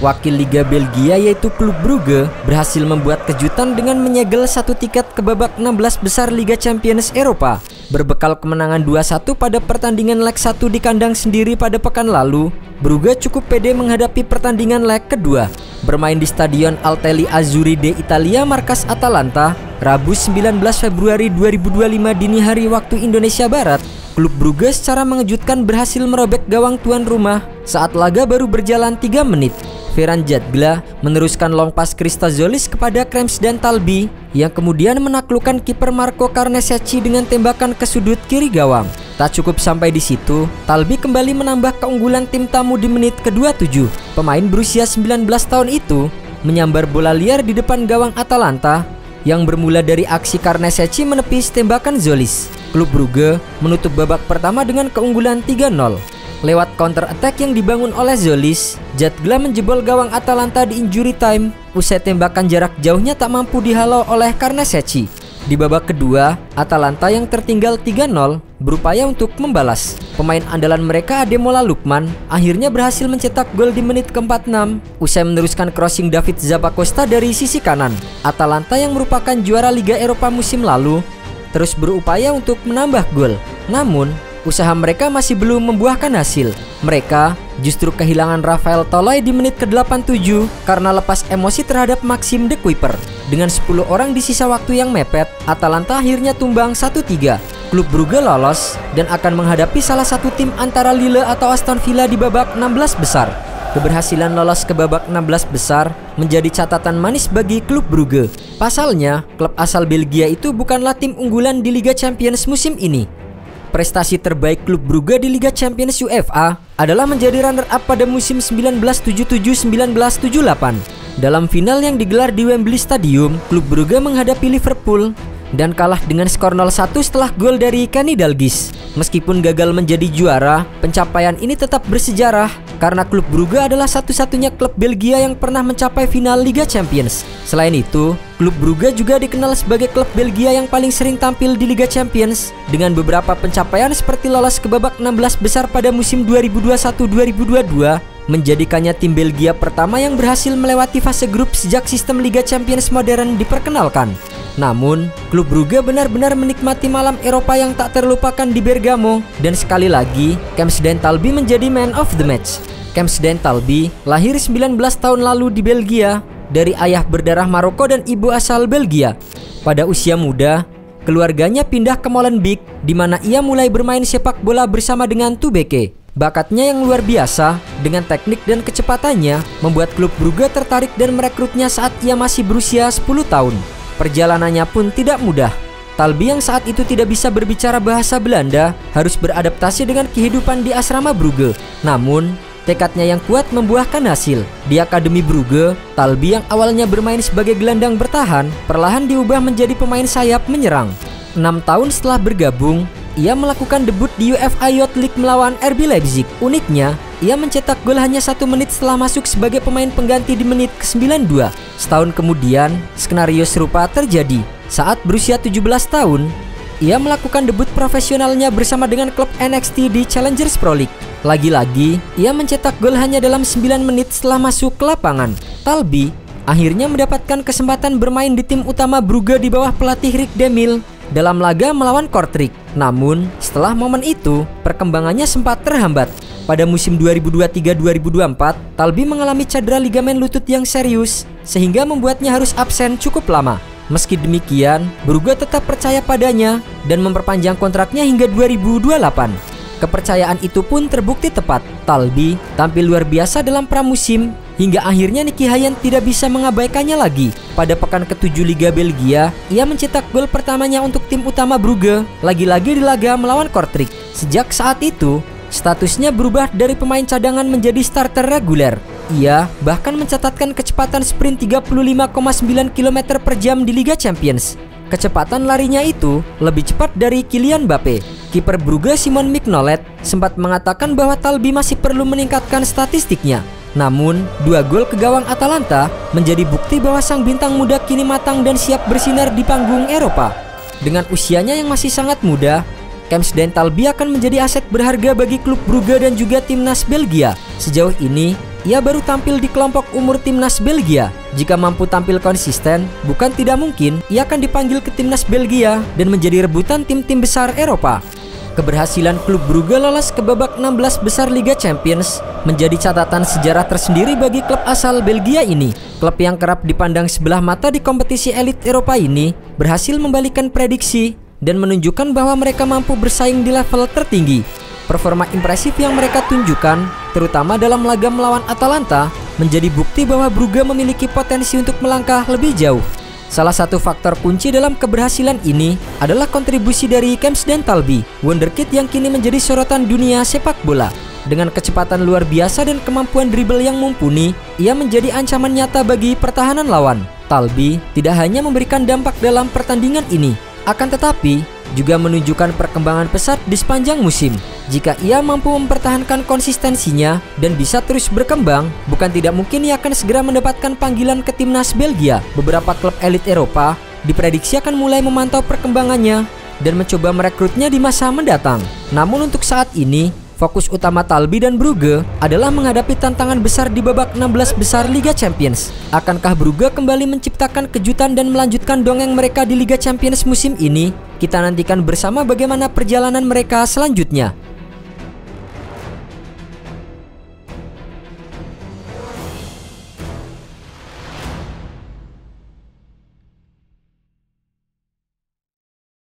Wakil Liga Belgia yaitu Club Brugge berhasil membuat kejutan dengan menyegel satu tiket ke babak 16 besar Liga Champions Eropa. Berbekal kemenangan 2-1 pada pertandingan leg 1 di kandang sendiri pada pekan lalu, Brugge cukup pede menghadapi pertandingan leg kedua. Bermain di Stadion Alteli Azzurri de Italia markas Atalanta, Rabu 19 Februari 2025 dini hari waktu Indonesia Barat, Klub Brugge secara mengejutkan berhasil merobek gawang tuan rumah saat laga baru berjalan 3 menit. Ferran Jadgla meneruskan long pass Christodoulos kepada Krems dan Talbi yang kemudian menaklukkan kiper Marco Carnesecchi dengan tembakan ke sudut kiri gawang. Tak cukup sampai di situ, Talbi kembali menambah keunggulan tim tamu di menit ke-27. Pemain berusia 19 tahun itu menyambar bola liar di depan gawang Atalanta yang bermula dari aksi Carnesecchi menepis tembakan Zolis. Klub Brugge menutup babak pertama dengan keunggulan 3-0. Lewat counter attack yang dibangun oleh Zolis, Jadgla menjebol gawang Atalanta di injury time usai tembakan jarak jauhnya tak mampu dihalau oleh Carnesecchi. Di babak kedua, Atalanta yang tertinggal 3-0 berupaya untuk membalas. Pemain andalan mereka Ademola Lookman akhirnya berhasil mencetak gol di menit ke-46 usai meneruskan crossing David Zappacosta dari sisi kanan. Atalanta yang merupakan juara Liga Eropa musim lalu terus berupaya untuk menambah gol. Namun, usaha mereka masih belum membuahkan hasil. Mereka justru kehilangan Rafael Toloi di menit ke-87 karena lepas emosi terhadap Maxime de Kuyper. Dengan 10 orang di sisa waktu yang mepet, Atalanta akhirnya tumbang 1-3. Klub Brugge lolos dan akan menghadapi salah satu tim antara Lille atau Aston Villa di babak 16 besar. Keberhasilan lolos ke babak 16 besar menjadi catatan manis bagi Klub Brugge. Pasalnya, klub asal Belgia itu bukanlah tim unggulan di Liga Champions musim ini. Prestasi terbaik Klub Brugge di Liga Champions UEFA adalah menjadi runner-up pada musim 1977-1978. Dalam final yang digelar di Wembley Stadium, Klub Brugge menghadapi Liverpool dan kalah dengan skor 0-1 setelah gol dari Kenny Dalglish. Meskipun gagal menjadi juara, pencapaian ini tetap bersejarah karena Klub Brugge adalah satu-satunya klub Belgia yang pernah mencapai final Liga Champions. Selain itu, Klub Brugge juga dikenal sebagai klub Belgia yang paling sering tampil di Liga Champions dengan beberapa pencapaian seperti lolos ke babak 16 besar pada musim 2021-2022, menjadikannya tim Belgia pertama yang berhasil melewati fase grup sejak sistem Liga Champions modern diperkenalkan. Namun, Klub Brugge benar-benar menikmati malam Eropa yang tak terlupakan di Bergamo, dan sekali lagi, Kemsden Talbi menjadi man of the match. Kemsden Talbi lahir 19 tahun lalu di Belgia dari ayah berdarah Maroko dan ibu asal Belgia. Pada usia muda, keluarganya pindah ke Molenbeek di mana ia mulai bermain sepak bola bersama dengan Tubeke. Bakatnya yang luar biasa dengan teknik dan kecepatannya membuat Klub Brugge tertarik dan merekrutnya saat ia masih berusia 10 tahun. Perjalanannya pun tidak mudah. Talbi yang saat itu tidak bisa berbicara bahasa Belanda harus beradaptasi dengan kehidupan di asrama Brugge. Namun, tekadnya yang kuat membuahkan hasil. Di Akademi Brugge, Talbi yang awalnya bermain sebagai gelandang bertahan, perlahan diubah menjadi pemain sayap menyerang. 6 tahun setelah bergabung, ia melakukan debut di UEFA Youth League melawan RB Leipzig. Uniknya, ia mencetak gol hanya 1 menit setelah masuk sebagai pemain pengganti di menit ke-92. Setahun kemudian, skenario serupa terjadi. Saat berusia 17 tahun, ia melakukan debut profesionalnya bersama dengan klub NXT di Challengers Pro League. Lagi-lagi, ia mencetak gol hanya dalam 9 menit setelah masuk ke lapangan. Talbi akhirnya mendapatkan kesempatan bermain di tim utama Brugge di bawah pelatih Rick Demil dalam laga melawan Kortrijk. Namun, setelah momen itu, perkembangannya sempat terhambat. Pada musim 2023-2024, Talbi mengalami cedera ligamen lutut yang serius, sehingga membuatnya harus absen cukup lama. Meski demikian, Brugge tetap percaya padanya dan memperpanjang kontraknya hingga 2028. Kepercayaan itu pun terbukti tepat. Talbi tampil luar biasa dalam pramusim, hingga akhirnya Nicky Hayat tidak bisa mengabaikannya lagi. Pada pekan ke-7 Liga Belgia, ia mencetak gol pertamanya untuk tim utama Brugge, lagi-lagi di laga melawan Kortrijk. Sejak saat itu, statusnya berubah dari pemain cadangan menjadi starter reguler. Ia bahkan mencatatkan kecepatan sprint 35,9 km per jam di Liga Champions. Kecepatan larinya itu lebih cepat dari Kylian Mbappe. Kiper Brugge Simon Mignolet sempat mengatakan bahwa Talbi masih perlu meningkatkan statistiknya. Namun, 2 gol ke gawang Atalanta menjadi bukti bahwa sang bintang muda kini matang dan siap bersinar di panggung Eropa. Dengan usianya yang masih sangat muda, Kemsden Talbi akan menjadi aset berharga bagi klub Brugge dan juga timnas Belgia. Sejauh ini, ia baru tampil di kelompok umur timnas Belgia. Jika mampu tampil konsisten, bukan tidak mungkin ia akan dipanggil ke timnas Belgia dan menjadi rebutan tim-tim besar Eropa. Keberhasilan klub Brugge lolos ke babak 16 besar Liga Champions menjadi catatan sejarah tersendiri bagi klub asal Belgia ini. Klub yang kerap dipandang sebelah mata di kompetisi elit Eropa ini berhasil membalikan prediksi dan menunjukkan bahwa mereka mampu bersaing di level tertinggi. Performa impresif yang mereka tunjukkan, terutama dalam laga melawan Atalanta, menjadi bukti bahwa Brugge memiliki potensi untuk melangkah lebih jauh. Salah satu faktor kunci dalam keberhasilan ini adalah kontribusi dari Kempes dan Talbi, wonderkid yang kini menjadi sorotan dunia sepak bola. Dengan kecepatan luar biasa dan kemampuan dribble yang mumpuni, ia menjadi ancaman nyata bagi pertahanan lawan. Talbi tidak hanya memberikan dampak dalam pertandingan ini, akan tetapi juga menunjukkan perkembangan pesat di sepanjang musim. Jika ia mampu mempertahankan konsistensinya dan bisa terus berkembang, bukan tidak mungkin ia akan segera mendapatkan panggilan ke timnas Belgia. Beberapa klub elit Eropa diprediksi akan mulai memantau perkembangannya dan mencoba merekrutnya di masa mendatang. Namun untuk saat ini, fokus utama Talbi dan Brugge adalah menghadapi tantangan besar di babak 16 besar Liga Champions. Akankah Brugge kembali menciptakan kejutan dan melanjutkan dongeng mereka di Liga Champions musim ini? Kita nantikan bersama bagaimana perjalanan mereka selanjutnya.